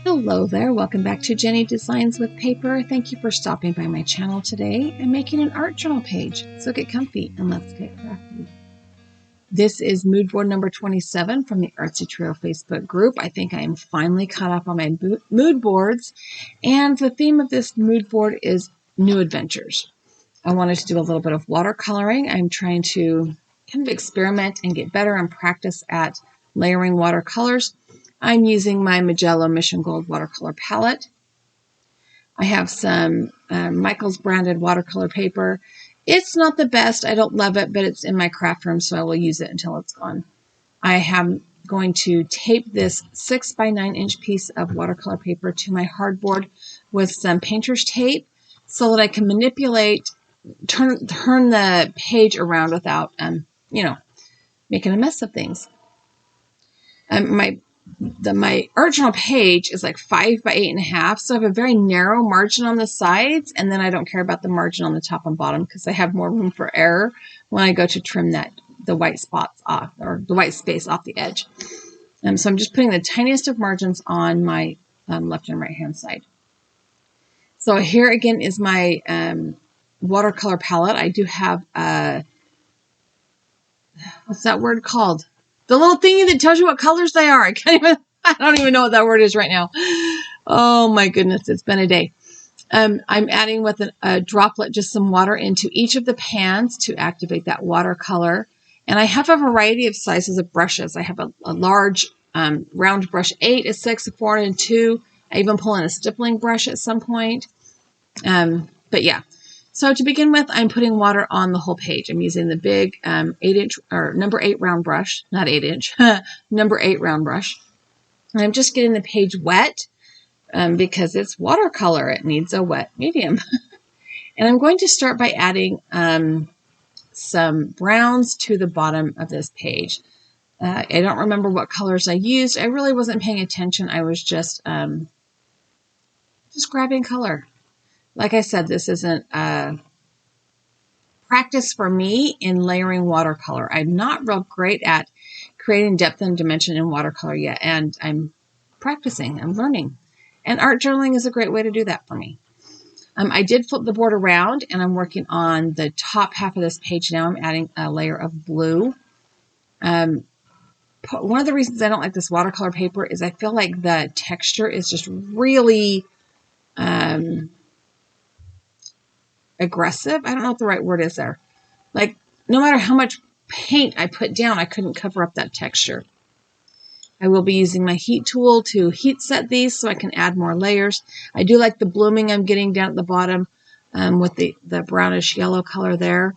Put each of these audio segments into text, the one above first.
Hello there, welcome back to Jennie Designs with Paper. Thank you for stopping by my channel today and making an art journal page. So get comfy and let's get crafty. This is mood board number 27 from the Artsy Trio Facebook group. I think I am finally caught up on my mood boards, and the theme of this mood board is new adventures. I wanted to do a little bit of watercoloring. I'm trying to kind of experiment and get better and practice at layering watercolors. I'm using my Magello Mission Gold watercolor palette. I have some Michaels branded watercolor paper. It's not the best. I don't love it, but it's in my craft room, so I will use it until it's gone. I am going to tape this 6 by 9 inch piece of watercolor paper to my hardboard with some painter's tape so that I can manipulate, turn the page around without, making a mess of things. My original page is like 5 by 8.5, so I have a very narrow margin on the sides, and then I don't care about the margin on the top and bottom because I have more room for error when I go to trim the white spots off, or the white space off the edge. So I'm just putting the tiniest of margins on my left and right hand side. So here again is my watercolor palette. I do have what's that word called? The little thingy that tells you what colors they are. I don't even know what that word is right now. Oh my goodness, it's been a day. I'm adding with a droplet, just some water into each of the pans to activate that watercolor. And I have a variety of sizes of brushes. I have a large round brush 8, a 6, a 4, and a 2. I even pull in a stippling brush at some point. But yeah. So to begin with, I'm putting water on the whole page. I'm using the big 8-inch or number 8 round brush, not 8-inch, number 8 round brush. And I'm just getting the page wet because it's watercolor. It needs a wet medium. And I'm going to start by adding some browns to the bottom of this page. I don't remember what colors I used. I really wasn't paying attention. I was just grabbing color. Like I said, this isn't practice for me in layering watercolor. I'm not real great at creating depth and dimension in watercolor yet, and I'm practicing. I'm learning. And art journaling is a great way to do that for me. I did flip the board around, and I'm working on the top half of this page now. I'm adding a layer of blue. One of the reasons I don't like this watercolor paper is I feel like the texture is just really aggressive. I don't know what the right word is there. Like, no matter how much paint I put down, I couldn't cover up that texture. I will be using my heat tool to heat set these so I can add more layers. I do like the blooming I'm getting down at the bottom with the brownish yellow color there.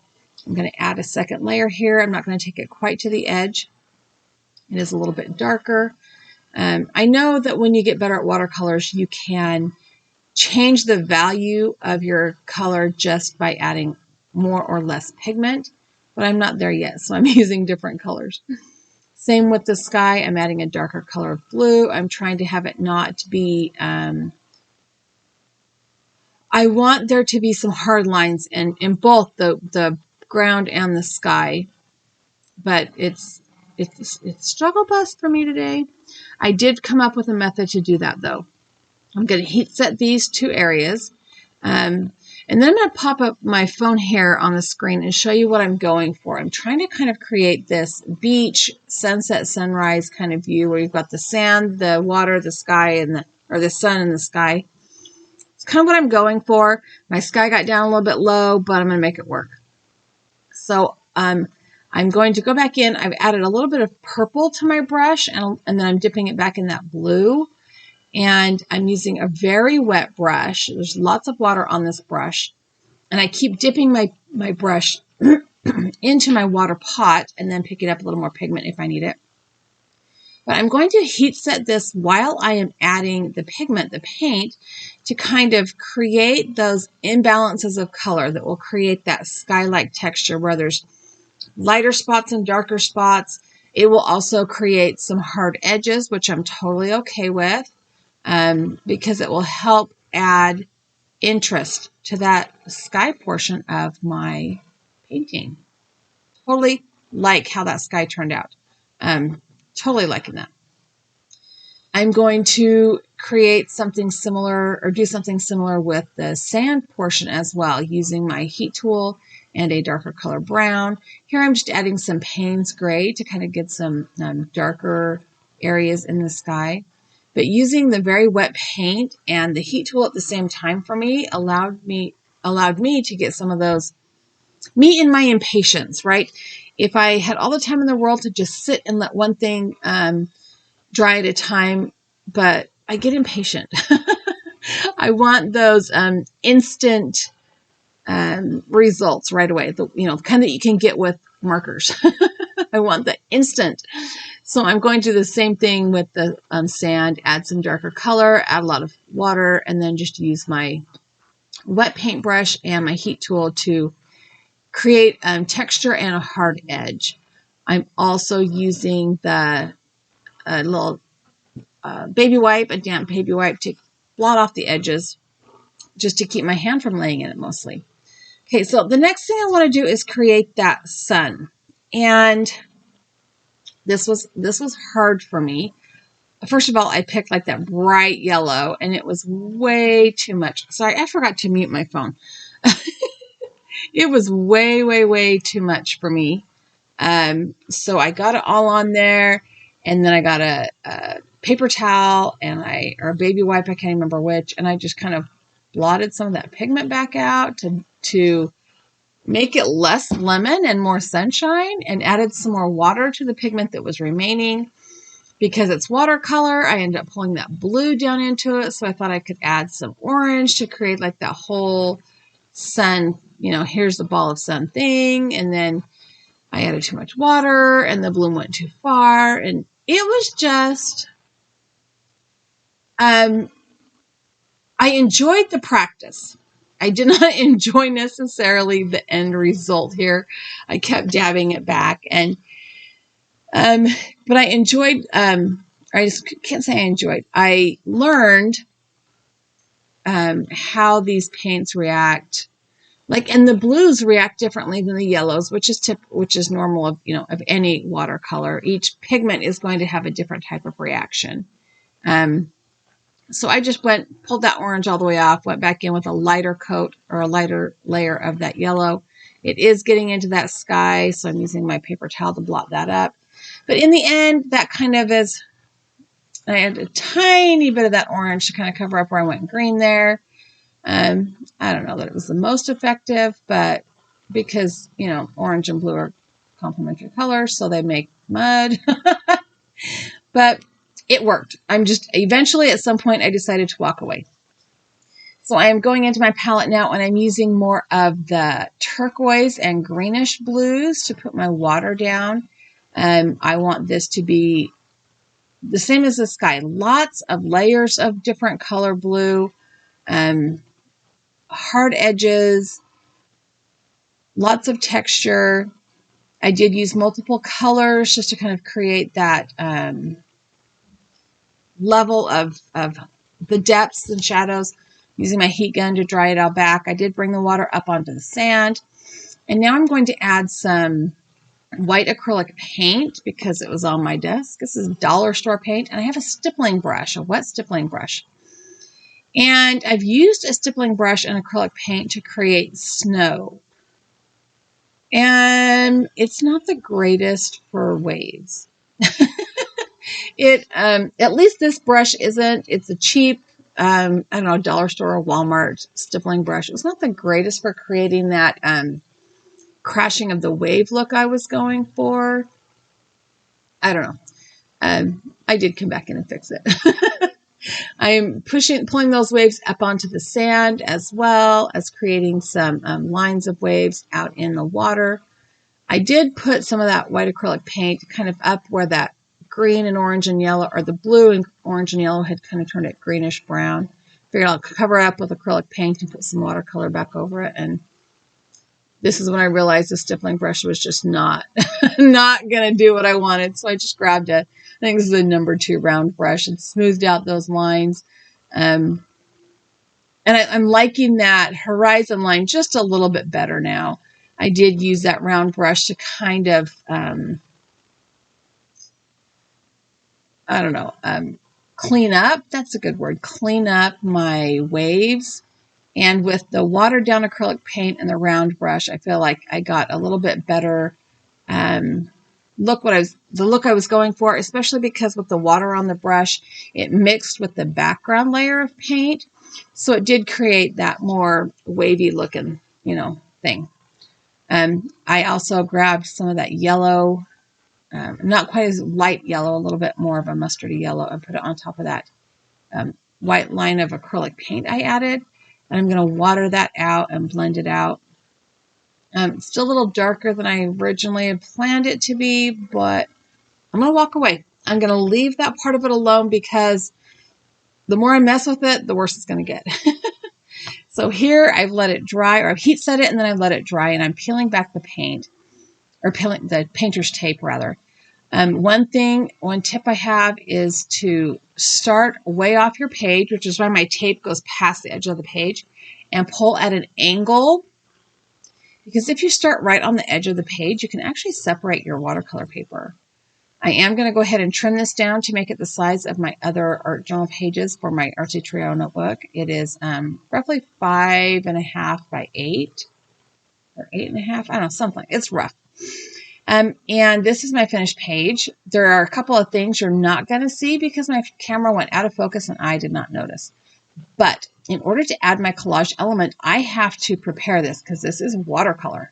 I'm going to add a second layer here. I'm not going to take it quite to the edge. It is a little bit darker. I know that when you get better at watercolors, you can change the value of your color just by adding more or less pigment, but I'm not there yet, so I'm using different colors. Same with the sky. I'm adding a darker color of blue. I'm trying to have it not be, I want there to be some hard lines in both the ground and the sky, but it's struggle bus for me today. I did come up with a method to do that though. I'm going to heat set these 2 areas. And then I'm going to pop up my phone here on the screen and show you what I'm going for. I'm trying to kind of create this beach, sunset, sunrise kind of view where you've got the sand, the water, the sky, and the sun and the sky. It's kind of what I'm going for. My sky got down a little bit low, but I'm going to make it work. So I'm going to go back in. I've added a little bit of purple to my brush, and then I'm dipping it back in that blue. And I'm using a very wet brush. There's lots of water on this brush. And I keep dipping my brush into my water pot and then picking up a little more pigment if I need it. But I'm going to heat set this while I am adding the pigment, the paint, to kind of create those imbalances of color that will create that sky-like texture where there's lighter spots and darker spots. It will also create some hard edges, which I'm totally okay with. Because it will help add interest to that sky portion of my painting. Totally like how that sky turned out. Totally liking that. I'm going to create something similar or do something similar with the sand portion as well, using my heat tool and a darker color brown. Here I'm just adding some Payne's gray to kind of get some darker areas in the sky. But using the very wet paint and the heat tool at the same time for me allowed me to get some of those, me and my impatience, right? If I had all the time in the world to just sit and let one thing dry at a time, but I get impatient. I want those instant results right away. The kind that you can get with markers. I want the instant. So I'm going to do the same thing with the sand. Add some darker color, add a lot of water, and then just use my wet paintbrush and my heat tool to create texture and a hard edge. I'm also using the little baby wipe, a damp baby wipe, to blot off the edges, just to keep my hand from laying in it mostly. Okay, so the next thing I want to do is create that sun. And this was hard for me. First of all, I picked like that bright yellow, and it was way too much. Sorry, I forgot to mute my phone. It was way, way, way too much for me. So I got it all on there, and then I got a paper towel or a baby wipe, I can't remember which, and I just kind of blotted some of that pigment back out to make it less lemon and more sunshine, and added some more water to the pigment that was remaining. Because it's watercolor, I ended up pulling that blue down into it, so I thought I could add some orange to create like that whole sun, here's the ball of sun thing, and then I added too much water, and the bloom went too far, and it was just, I enjoyed the practice. I did not enjoy necessarily the end result here. I kept dabbing it back, and but I enjoyed, I just can't say I enjoyed. I learned how these paints react. And the blues react differently than the yellows, which is normal of any watercolor. Each pigment is going to have a different type of reaction. So I just pulled that orange all the way off, went back in with a lighter coat or a lighter layer of that yellow. It is getting into that sky, so I'm using my paper towel to blot that up. But in the end, that kind of is, I had a tiny bit of that orange to kind of cover up where I went green there. I don't know that it was the most effective, but because, orange and blue are complementary colors, so they make mud. But it worked. Eventually at some point I decided to walk away. So I am going into my palette now, and I'm using more of the turquoise and greenish blues to put my water down. I want this to be the same as the sky. Lots of layers of different color blue, hard edges, lots of texture. I did use multiple colors just to kind of create that level of the depths and shadows, using my heat gun to dry it all back. I did bring the water up onto the sand. And now I'm going to add some white acrylic paint because it was on my desk. This is dollar store paint, and I have a stippling brush, a wet stippling brush. And I've used a stippling brush and acrylic paint to create snow. And it's not the greatest for waves. At least this brush isn't. It's a cheap, I don't know, dollar store or Walmart stippling brush. It's not the greatest for creating that crashing of the wave look I was going for. I don't know. I did come back in and fix it. I'm pulling those waves up onto the sand, as well as creating some lines of waves out in the water. I did put some of that white acrylic paint kind of up where that green and orange and yellow, or the blue and orange and yellow had kind of turned it greenish brown. Figured I'll cover it up with acrylic paint and put some watercolor back over it. And this is when I realized the stippling brush was just not going to do what I wanted. So I just grabbed I think this is a number 2 round brush, and smoothed out those lines. And I'm liking that horizon line just a little bit better now. I did use that round brush to kind of, clean up, that's a good word, clean up my waves. And with the watered down acrylic paint and the round brush, I feel like I got a little bit better the look I was going for, especially because with the water on the brush, it mixed with the background layer of paint. So it did create that more wavy looking, thing. I also grabbed some of that yellow, not quite as light yellow, a little bit more of a mustardy yellow, and put it on top of that white line of acrylic paint I added. And I'm going to water that out and blend it out. It's still a little darker than I originally had planned it to be, but I'm going to walk away. I'm going to leave that part of it alone because the more I mess with it, the worse it's going to get. So here I've let it dry, or I've heat set it and then I let it dry, and I'm peeling back the paint, or peeling the painter's tape rather. One tip I have is to start way off your page, which is why my tape goes past the edge of the page, and pull at an angle. Because if you start right on the edge of the page, you can actually separate your watercolor paper. I am going to go ahead and trim this down to make it the size of my other art journal pages for my Artsy Trio notebook. It is roughly 5.5 by 8 or 8.5. I don't know, something. It's rough. And this is my finished page. There are a couple of things you're not going to see because my camera went out of focus and I did not notice. But in order to add my collage element, I have to prepare this because this is watercolor.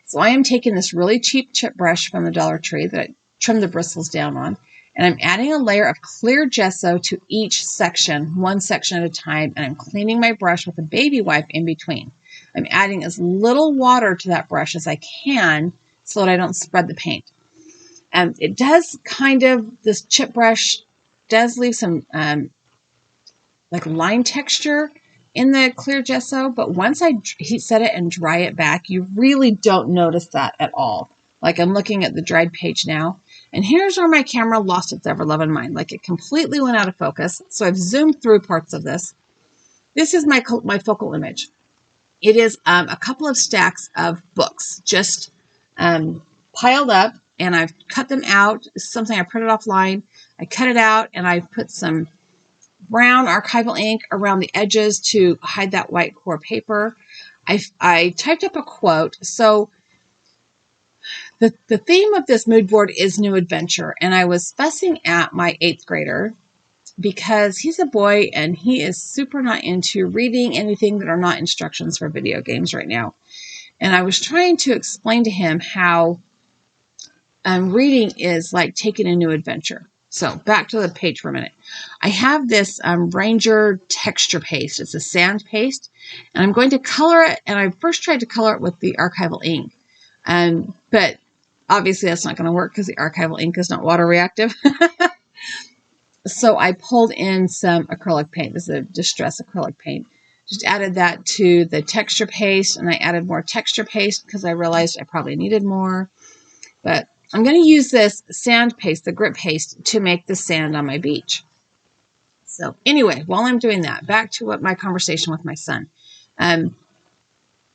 So I am taking this really cheap chip brush from the Dollar Tree that I trimmed the bristles down on, and I'm adding a layer of clear gesso to each section, one section at a time, and I'm cleaning my brush with a baby wipe in between. I'm adding as little water to that brush as I can so that I don't spread the paint. It does this chip brush does leave some like line texture in the clear gesso, but once I heat set it and dry it back, you really don't notice that at all. Like I'm looking at the dried page now, and here's where my camera lost its ever-loving mind. Like it completely went out of focus, so I've zoomed through parts of this. This is my focal image. It is a couple of stacks of books just piled up, and I've cut them out. This is something I printed offline. I cut it out, and I've put some brown archival ink around the edges to hide that white core paper. I typed up a quote. So the theme of this mood board is new adventure, and I was fussing at my 8th grader because he's a boy and he is super not into reading anything that are not instructions for video games right now. And I was trying to explain to him how reading is like taking a new adventure. So back to the page for a minute. I have this Ranger texture paste. It's a sand paste, and I'm going to color it. And I first tried to color it with the archival ink, but obviously that's not going to work because the archival ink is not water reactive. So I pulled in some acrylic paint. This is a distress acrylic paint. Just added that to the texture paste, and I added more texture paste because I realized I probably needed more. But I'm going to use this sand paste, the grip paste, to make the sand on my beach. So anyway, while I'm doing that, back to my conversation with my son.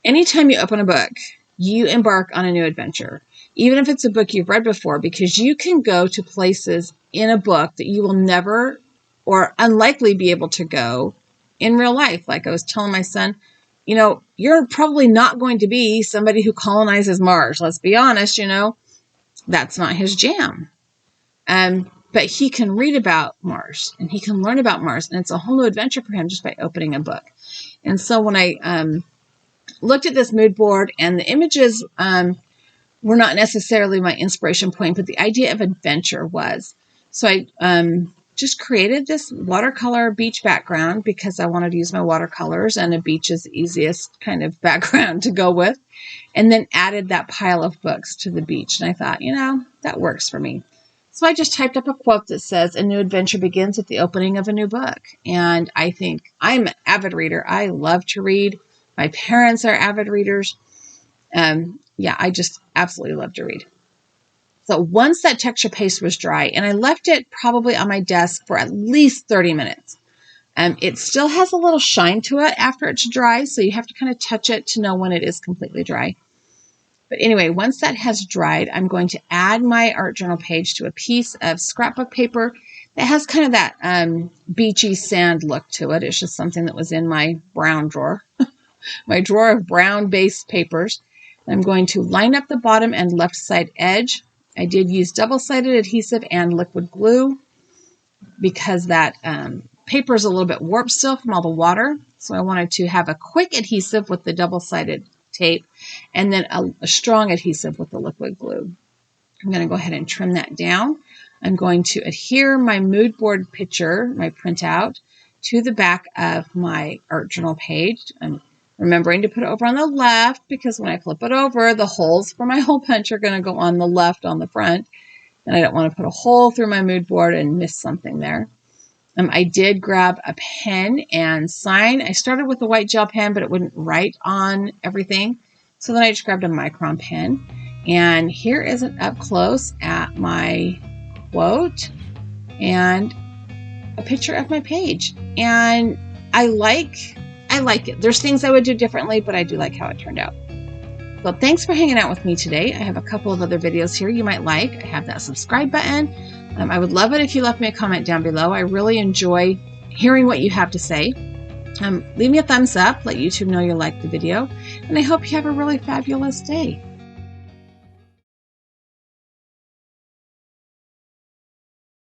Anytime you open a book, you embark on a new adventure, even if it's a book you've read before, because you can go to places in a book that you will never or unlikely be able to go in real life. Like I was telling my son, you're probably not going to be somebody who colonizes Mars. Let's be honest, that's not his jam. But he can read about Mars and he can learn about Mars, and it's a whole new adventure for him just by opening a book. And so when I looked at this mood board, and the images were not necessarily my inspiration point, but the idea of adventure was. So I just created this watercolor beach background because I wanted to use my watercolors, and a beach is the easiest kind of background to go with. And then added that pile of books to the beach. And I thought, that works for me. So I just typed up a quote that says, a new adventure begins with the opening of a new book. And I think I'm an avid reader. I love to read. My parents are avid readers. I just absolutely love to read. So once that texture paste was dry, and I left it probably on my desk for at least 30 minutes. It still has a little shine to it after it's dry, so you have to kind of touch it to know when it is completely dry. But anyway, once that has dried, I'm going to add my art journal page to a piece of scrapbook paper. It has kind of that beachy sand look to it. It's just something that was in my brown drawer, my drawer of brown base papers. I'm going to line up the bottom and left side edge. I did use double-sided adhesive and liquid glue because that paper is a little bit warped still from all the water. So I wanted to have a quick adhesive with the double-sided tape and then a strong adhesive with the liquid glue. I'm going to go ahead and trim that down. I'm going to adhere my mood board picture, my printout, to the back of my art journal page. I'm remembering to put it over on the left because when I flip it over, the holes for my hole punch are going to go on the left on the front. And I don't want to put a hole through my mood board and miss something there. I did grab a pen and sign. I started with a white gel pen, but it wouldn't write on everything. So then I just grabbed a micron pen. And here is an up close at my quote and a picture of my page. And I like it. There's things I would do differently, but I do like how it turned out. So thanks for hanging out with me today. I have a couple of other videos here you might like. I have that subscribe button. I would love it if you left me a comment down below. I really enjoy hearing what you have to say. Leave me a thumbs up. Let YouTube know you liked the video. And I hope you have a really fabulous day.